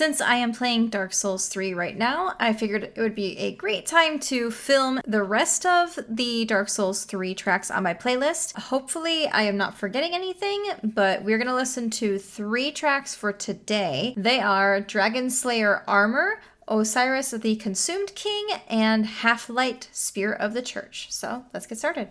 Since I am playing Dark Souls 3 right now, I figured it would be a great time to film the rest of the Dark Souls 3 tracks on my playlist. Hopefully I am not forgetting anything, but we're going to listen to 3 tracks for today. They are Dragonslayer Armour, Oceiros the Consumed King, and Halflight, Spear of the Church. So let's get started.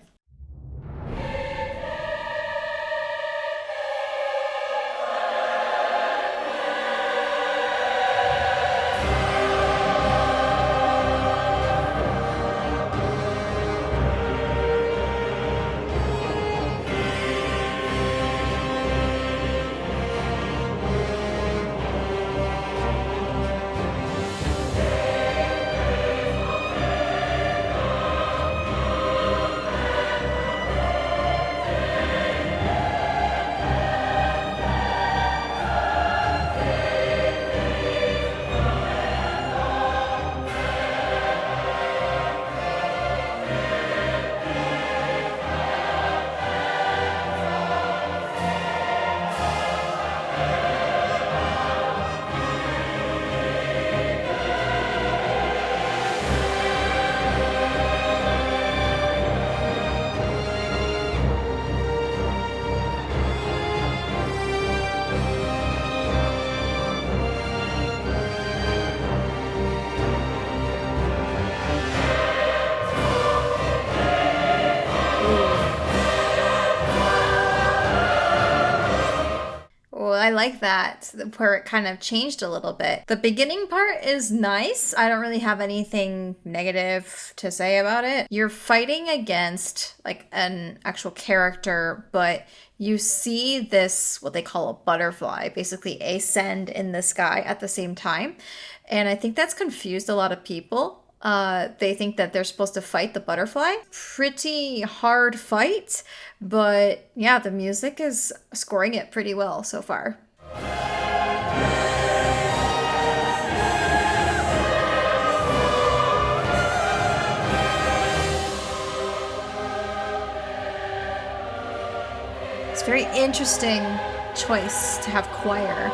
I like that, where it kind of changed a little bit. The beginning part is nice. I don't really have anything negative to say about it. You're fighting against like an actual character, but you see this, what they call a butterfly, basically ascend in the sky at the same time. And I think that's confused a lot of people. They think that they're supposed to fight the butterfly. Pretty hard fight, but yeah, the music is scoring it pretty well so far. It's a very interesting choice to have choir.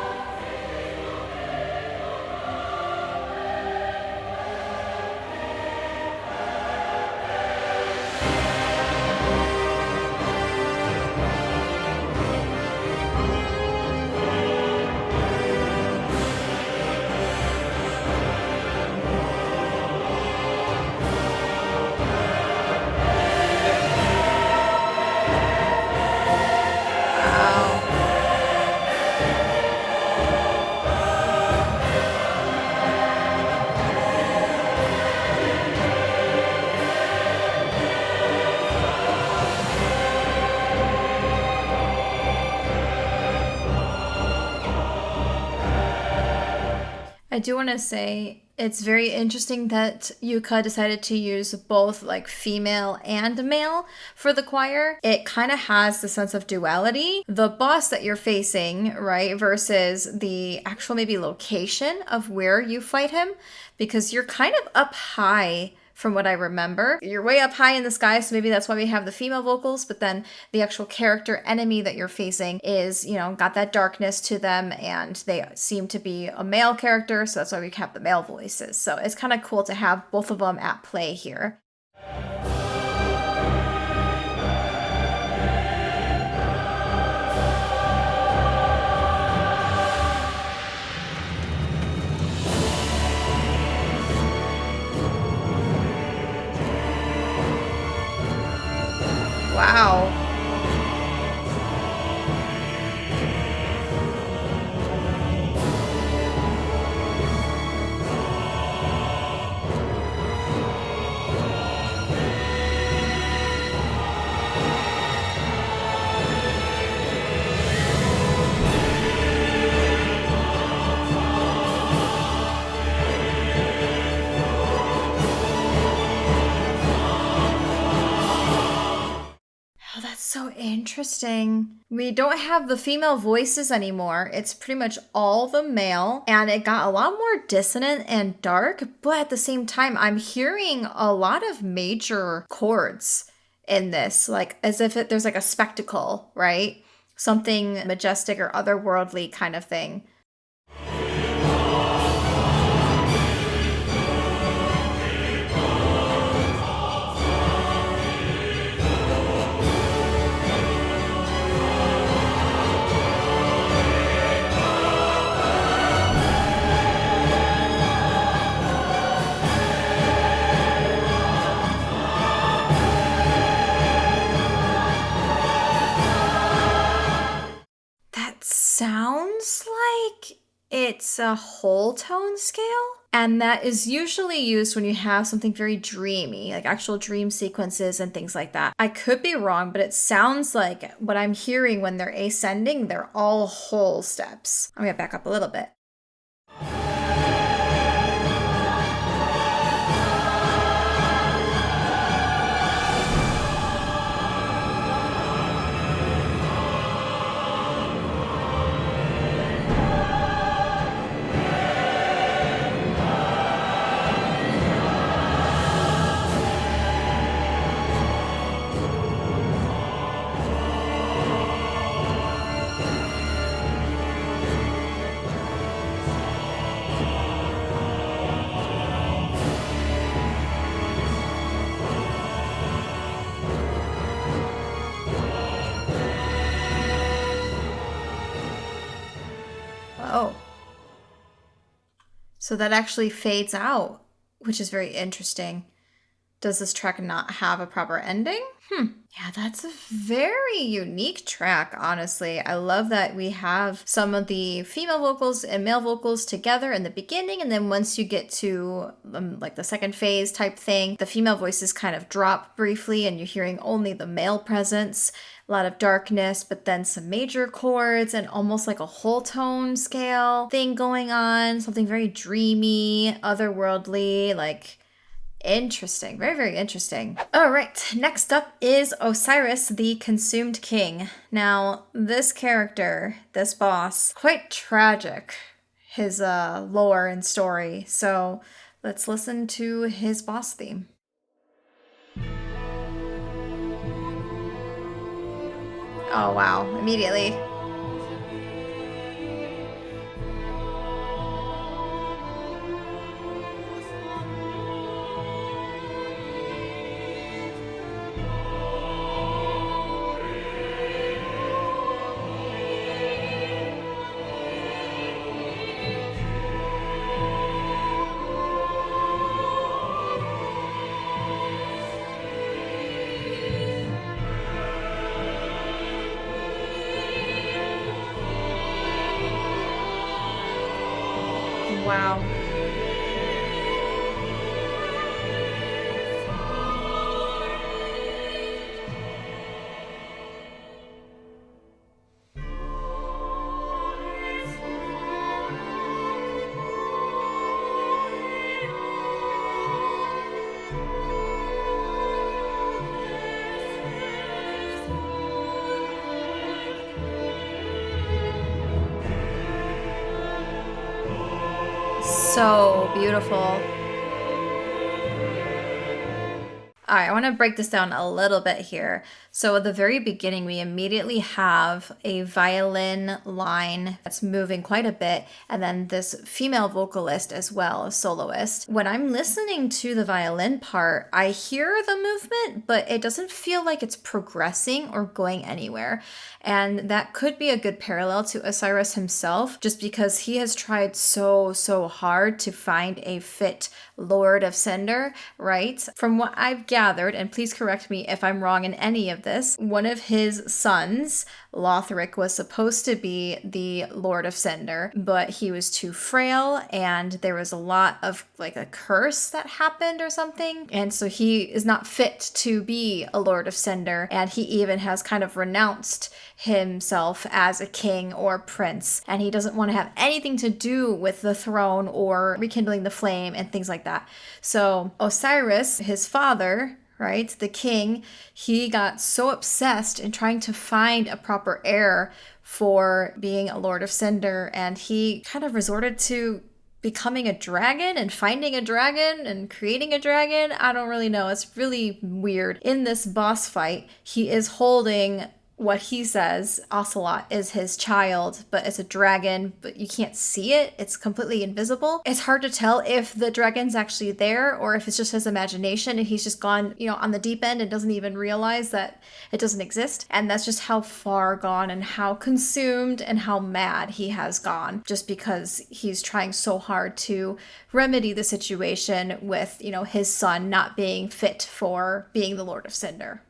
I do want to say it's very interesting that Yuka decided to use both like female and male for the choir. It kind of has the sense of duality. The boss that you're facing, right, versus the actual maybe location of where you fight him, because you're kind of up high. From what I remember, you're way up high in the sky, so maybe that's why we have the female vocals, but then the actual character enemy that you're facing is, got that darkness to them, and they seem to be a male character, so that's why we kept the male voices. So it's kind of cool to have both of them at play here. Wow. So interesting. We don't have the female voices anymore. It's pretty much all the male, and it got a lot more dissonant and dark, but at the same time, I'm hearing a lot of major chords in this, like as if there's like a spectacle, right? Something majestic or otherworldly kind of thing. it's a whole tone scale. And that is usually used when you have something very dreamy, like actual dream sequences and things like that. I could be wrong, but it sounds like what I'm hearing when they're ascending, they're all whole steps. I'm gonna back up a little bit. Oh. So that actually fades out, which is very interesting. Does this track not have a proper ending? Yeah, that's a very unique track, honestly. I love that we have some of the female vocals and male vocals together in the beginning, and then once you get to like the second phase type thing, the female voices kind of drop briefly and you're hearing only the male presence. A lot of darkness, but then some major chords and almost like a whole tone scale thing going on. Something very dreamy, otherworldly, like interesting. Very, very interesting. All right, next up is Oceiros, the Consumed King. Now, this character, this boss, quite tragic, his lore and story. So let's listen to his boss theme. Oh, wow. Immediately. Wow. So beautiful. All right, I want to break this down a little bit here. So at the very beginning, we immediately have a violin line that's moving quite a bit, and then this female vocalist as well, a soloist. When I'm listening to the violin part, I hear the movement, but it doesn't feel like it's progressing or going anywhere. And that could be a good parallel to Oceiros himself, just because he has tried so hard to find a fit Lord of Cinder, right? From what I've gathered, and please correct me if I'm wrong in any of this, one of his sons, Lothric, was supposed to be the Lord of Cinder, but he was too frail and there was a lot of like a curse that happened or something. And so he is not fit to be a Lord of Cinder. And he even has kind of renounced himself as a king or prince. And he doesn't want to have anything to do with the throne or rekindling the flame and things like that. So Oceiros, his father, right, the king, he got so obsessed in trying to find a proper heir for being a Lord of Cinder, and he kind of resorted to becoming a dragon and finding a dragon and creating a dragon. I don't really know. It's really weird. In this boss fight, he is holding what he says Ocelot is his child, but it's a dragon, but you can't see it. It's completely invisible. It's hard to tell if the dragon's actually there or if it's just his imagination and he's just gone, on the deep end and doesn't even realize that it doesn't exist. And that's just how far gone and how consumed and how mad he has gone, just because he's trying so hard to remedy the situation with, his son not being fit for being the Lord of Cinder.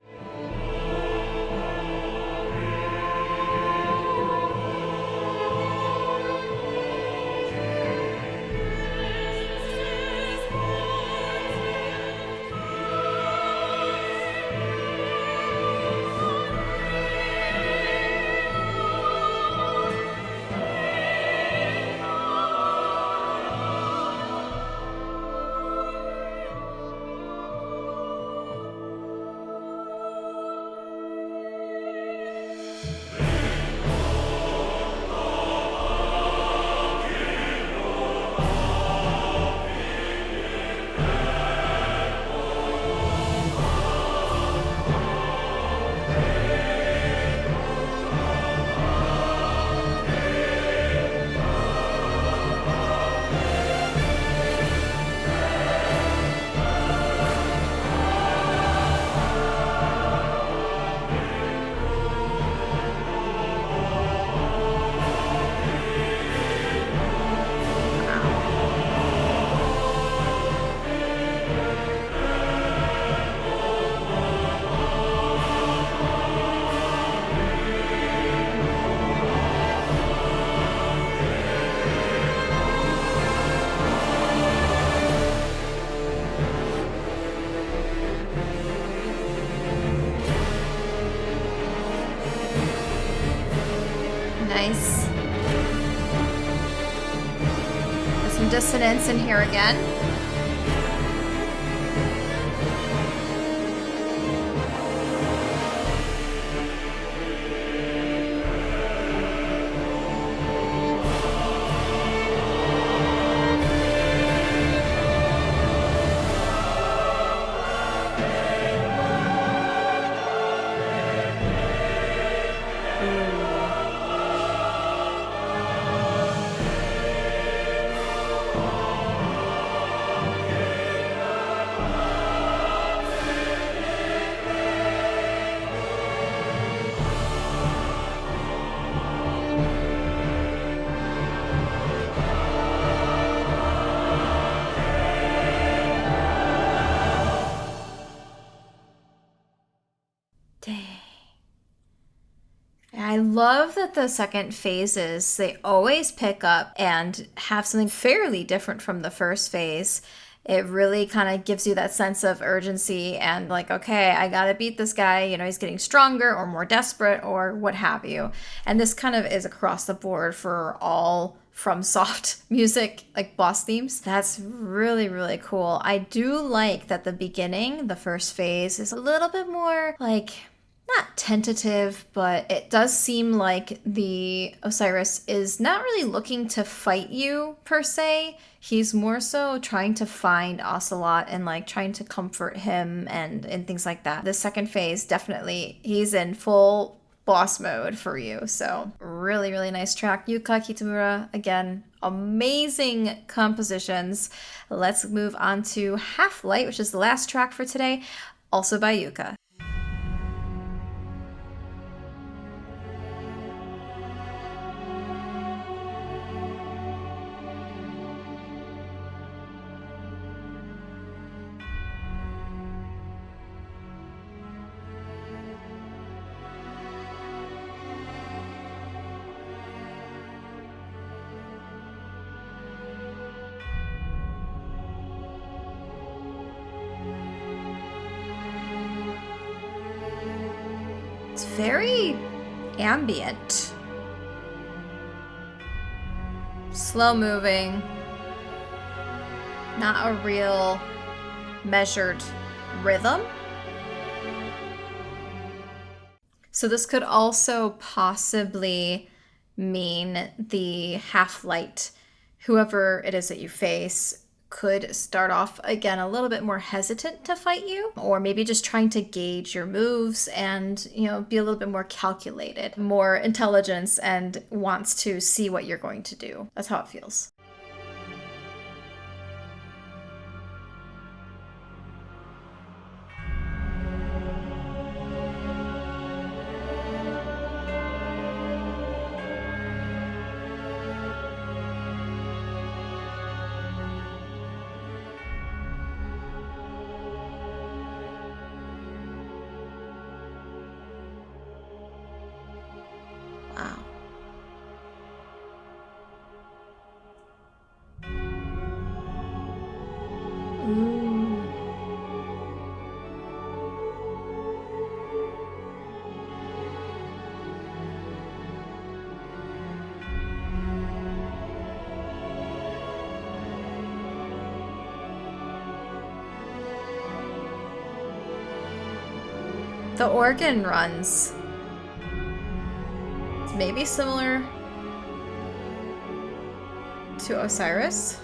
some dissonance in here again. I love that the second phases, they always pick up and have something fairly different from the first phase. It really kind of gives you that sense of urgency and like, okay, I gotta beat this guy. You know, he's getting stronger or more desperate or what have you. And this kind of is across the board for all FromSoft music, like boss themes. That's really, really cool. I do like that the beginning, the first phase, is a little bit more like, not tentative, but it does seem like the Oceiros is not really looking to fight you per se. He's more so trying to find Ocelot and like trying to comfort him and things like that. The second phase, definitely, he's in full boss mode for you. So really, really nice track. Yuka Kitamura, again, amazing compositions. Let's move on to Halflight, which is the last track for today, also by Yuka. It's very ambient. Slow moving. Not a real measured rhythm. So this could also possibly mean the Halflight, whoever it is that you face, could start off again a little bit more hesitant to fight you, or maybe just trying to gauge your moves and, you know, be a little bit more calculated, more intelligence, and wants to see what you're going to do. That's how it feels. Wow. Ooh. The organ runs. Maybe similar to Oceiros.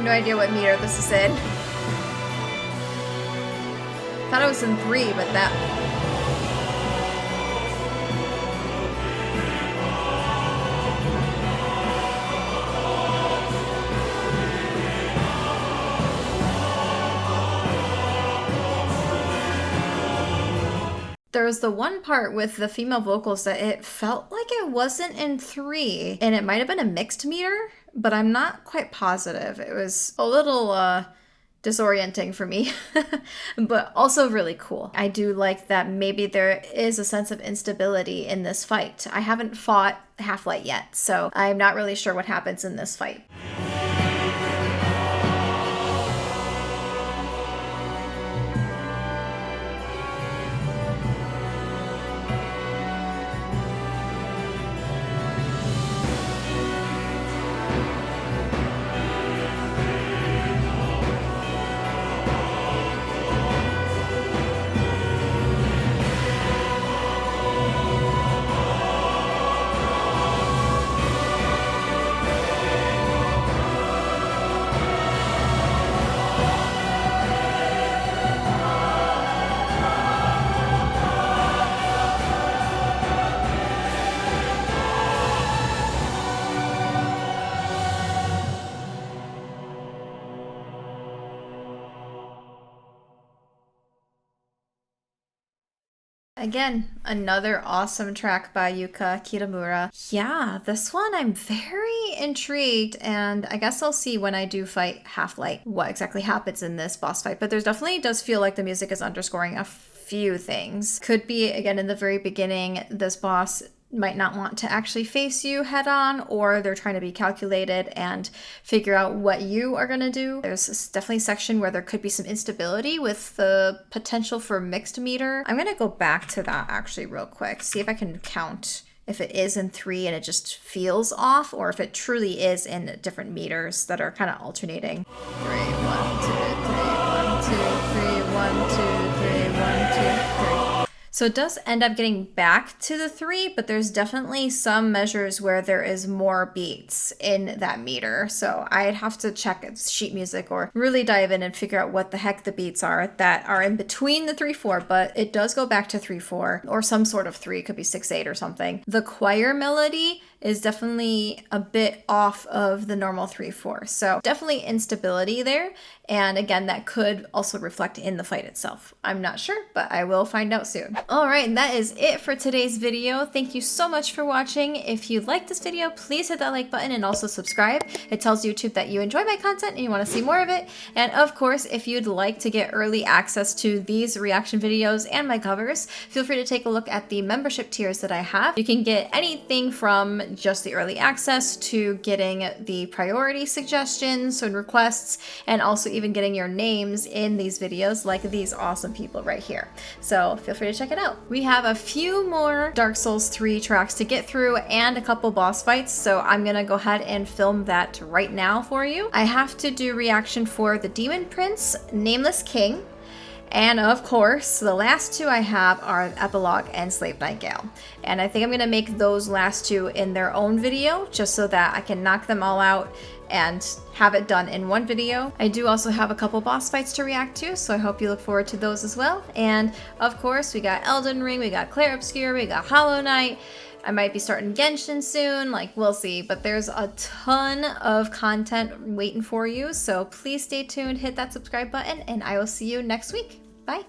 no idea what meter this is in. Thought it was in 3, but that... There was the one part with the female vocals that it felt like it wasn't in 3, and it might have been a mixed meter, but I'm not quite positive. It was a little disorienting for me, but also really cool. I do like that maybe there is a sense of instability in this fight. I haven't fought Halflight yet, so I'm not really sure what happens in this fight. Again, another awesome track by Yuka Kitamura. Yeah, this one I'm very intrigued, and I guess I'll see when I do fight Halflight what exactly happens in this boss fight, but there's definitely does feel like the music is underscoring a few things. Could be, again, in the very beginning, this boss might not want to actually face you head on, or they're trying to be calculated and figure out what you are going to do. There's definitely a section where there could be some instability with the potential for mixed meter. I'm going to go back to that actually real quick, see if I can count if it is in 3 and it just feels off, or if it truly is in different meters that are kind of alternating. 3, 1, 2, 3, 1, 2, 3, 1, 2, 3, 1, 2, 3. So it does end up getting back to the 3, but there's definitely some measures where there is more beats in that meter. So I'd have to check sheet music or really dive in and figure out what the heck the beats are that are in between the 3/4, but it does go back to 3/4 or some sort of 3, it could be 6/8 or something. The choir melody is definitely a bit off of the normal 3/4. So definitely instability there. And again, that could also reflect in the fight itself. I'm not sure, but I will find out soon. All right, and that is it for today's video. Thank you so much for watching. If you liked this video, please hit that like button and also subscribe. It tells YouTube that you enjoy my content and you want to see more of it. And of course, if you'd like to get early access to these reaction videos and my covers, feel free to take a look at the membership tiers that I have. You can get anything from just the early access to getting the priority suggestions and requests, and also even getting your names in these videos like these awesome people right here. So feel free to check it out. We have a few more Dark Souls 3 tracks to get through and a couple boss fights, so I'm gonna go ahead and film that right now for you. I have to do reaction for the Demon Prince, Nameless King, and of course, the last 2 I have are Epilogue and Slave Nightingale. And I think I'm gonna make those last 2 in their own video, just so that I can knock them all out and have it done in one video. I do also have a couple boss fights to react to, so I hope you look forward to those as well. And of course, we got Elden Ring, we got Clair Obscur, we got Hollow Knight. I might be starting Genshin soon, like we'll see, but there's a ton of content waiting for you, so please stay tuned, hit that subscribe button, and I will see you next week. Bye.